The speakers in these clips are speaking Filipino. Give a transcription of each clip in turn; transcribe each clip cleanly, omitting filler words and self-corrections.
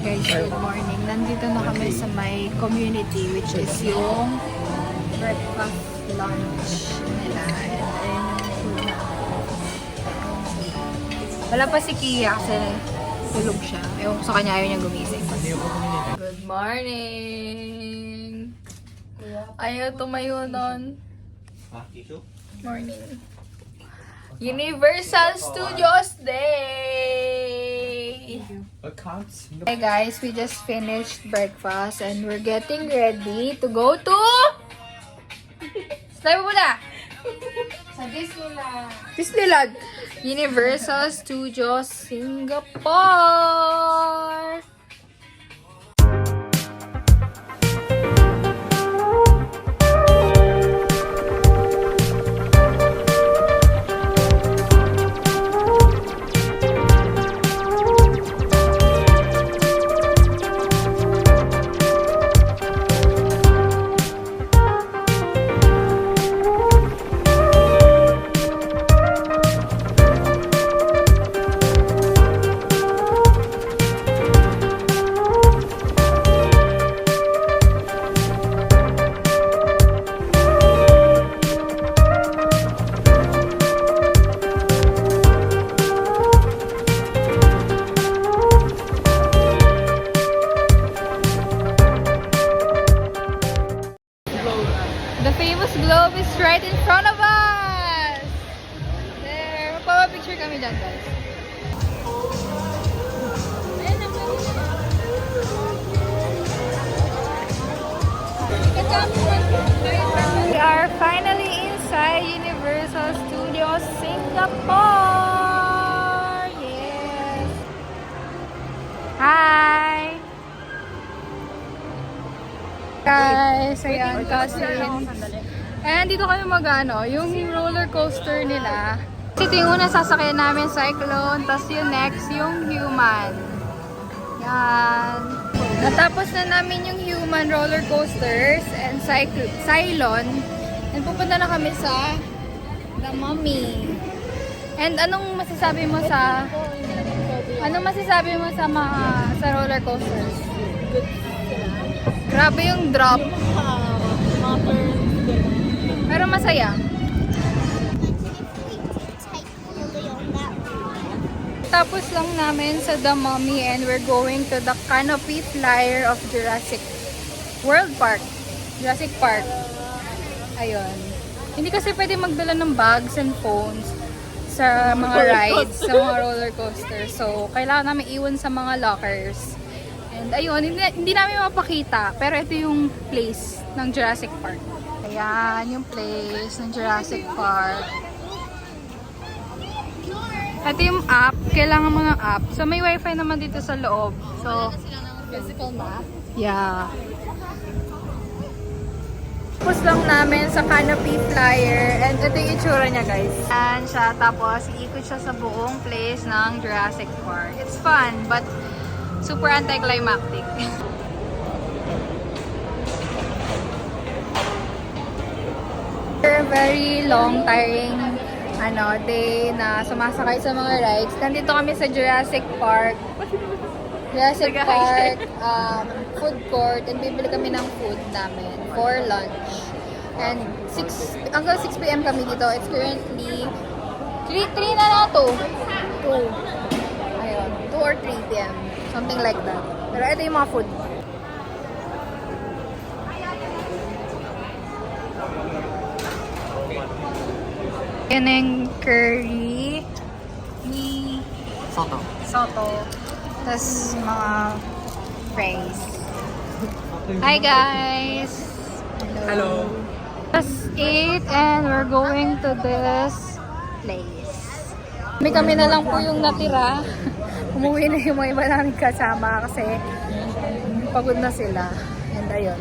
Guys, good morning. Nandito na kami sa my community, which is yung breakfast lunch nila. And ayun yung food na. Wala pa si Kia kasi tulog siya. Ewan ko sa kanya, ayaw niya gumising. Good morning! Ayaw tumayo nun. Morning. Universal Studios Day! Hey guys, we just finished breakfast and we're getting ready to go to... Saan mo na? Sa Disneyland. Disneyland! Universal Studios Singapore! The famous globe is right in front of us! There! Magpapapicture kami dyan, guys. We are finally inside Universal Studios Singapore! Yes! Hi! Guys, ayan, cousins. And dito kami mag-ano, yung roller coaster nila. Ito yung una sasakyan namin, Cyclone, tapos yung next, yung Human. Yan. Natapos na namin yung Human roller coasters and Cylon. And pupunta na kami sa The Mummy. And anong masasabi mo sa sa roller coasters? Grabe yung drop. Pero masaya. Tapos lang namin sa The Mummy and we're going to the Canopy Flyer of Jurassic World Park. Jurassic Park. Ayun. Hindi kasi pwede magdala ng bags and phones sa mga rides, sa mga roller coasters. So, kailangan namin iwan sa mga lockers. And ayun, hindi namin mapakita. Pero ito yung place ng Jurassic Park. Ayan, yung place ng Jurassic Park. Ito yung app. Kailangan mo ng app. So, may wifi naman dito sa loob. So, Physical map? yeah. Tapos lang namin sa Canopy Flyer. And ito yung itsura niya, guys. Ayan siya. Tapos, iikot siya sa buong place ng Jurassic Park. It's fun, but super anticlimactic. Very long, tiring day na sumasakay sa mga rides. Nandito kami sa Jurassic Park. Food court, and bibili kami ng food namin for lunch. And hanggang 6 PM kami dito. It's currently 3 na 2. 2. Ayun, 2 or 3 PM. Something like that. Pero ito yung mga food. Yan yung curry. Soto. Tapos mga fries. Hi guys! Hello. Just ate and we're going to this place. Kami na lang po yung natira. Umuwi na yung mga iba namin kasama kasi pagod na sila. And ayun.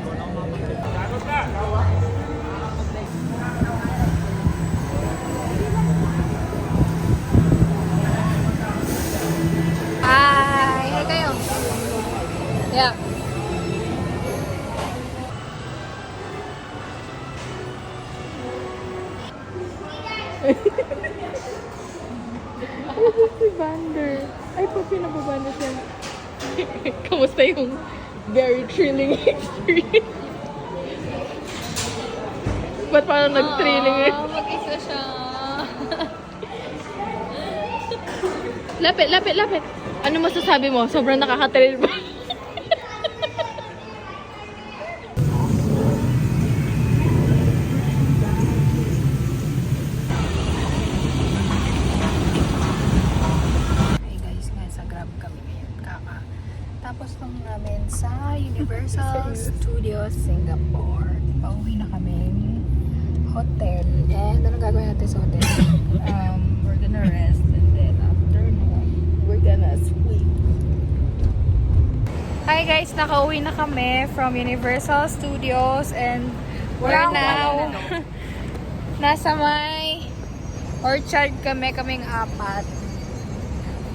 Hi! Hi kayo! Yeah. Si Vander. Ay, po pinababa na siya. Kamusta yung very thrilling experience? Ba't parang nag-thrilling eh? Mag-isa siya. Lapit, lapit, lapit. Ano masasabi mo? Sobrang nakaka-thrill ba? Hey guys, nasa Grab kami ngayon. Tapos lang namin sa Universal Studios Singapore. Pauwi na kami hotel. And anong gagawin natin sa hotel? We're gonna rest and then after we're gonna sleep. Hi guys, nakauwi na kami from Universal Studios and we're now nasa may orchard kaming apat.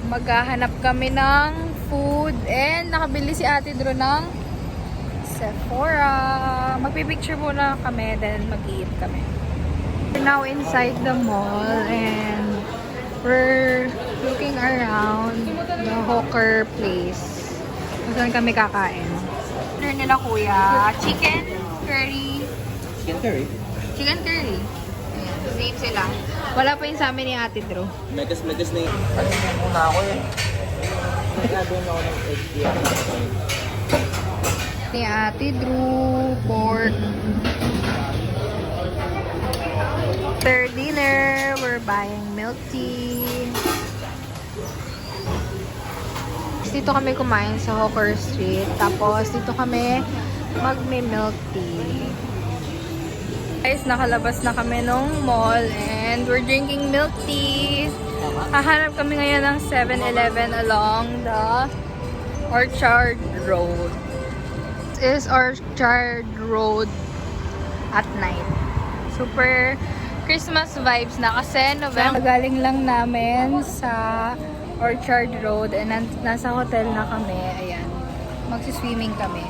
Maghahanap kami ng food and nakabili si Ate Drew ng Sephora. Magpipicture muna kami then mag-eat kami. We're now inside the mall and we're looking around the hawker place. Saan kami kakain? Order nila kuya. Chicken curry. Chicken curry? Chicken curry. Ayan, same sila. Wala pa yun sa amin ni Ate Drew. Megas na yung... Ano muna ako eh. Nagagawin ako ng egg yan. Ni Ate Drew, pork. After dinner, we're buying milk tea. Dito kami kumain sa Hawker Street. Tapos dito kami magme-milk tea. Guys, nakalabas na kami nung mall and we're drinking milk tea. Hahanap kami ngayon ng 7-Eleven along the Orchard Road. This is Orchard Road at night. Super Christmas vibes na kasi November. Galing lang namin sa Orchard Road and nasa hotel na kami. Ayan. Magsiswimming kami.